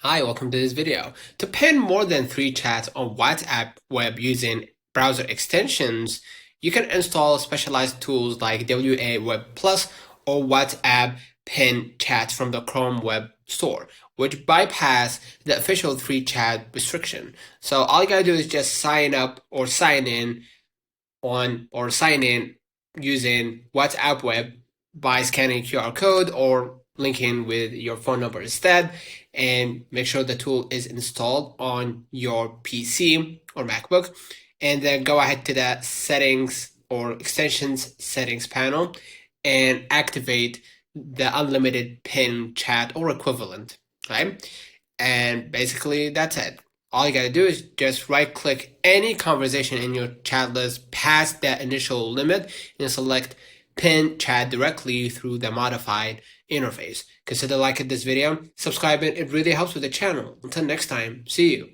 Hi, welcome to this video. To pin more than 3 chats on WhatsApp web using browser extensions, you can install specialized tools like WA Web Plus or WhatsApp Pin Chats from the Chrome Web Store, which bypass the official 3 chat restriction. So all you gotta do is just sign up or sign in using WhatsApp web by scanning QR code or linking with your phone number instead, and make sure the tool is installed on your PC or MacBook, and then go ahead to the settings or extensions settings panel and activate the unlimited pin chat or equivalent, right? And basically that's it. All you gotta do is just right click any conversation in your chat list past that initial limit and select pin chat directly through the modified interface. Consider liking this video, subscribing, it really helps with the channel. Until next time, see you.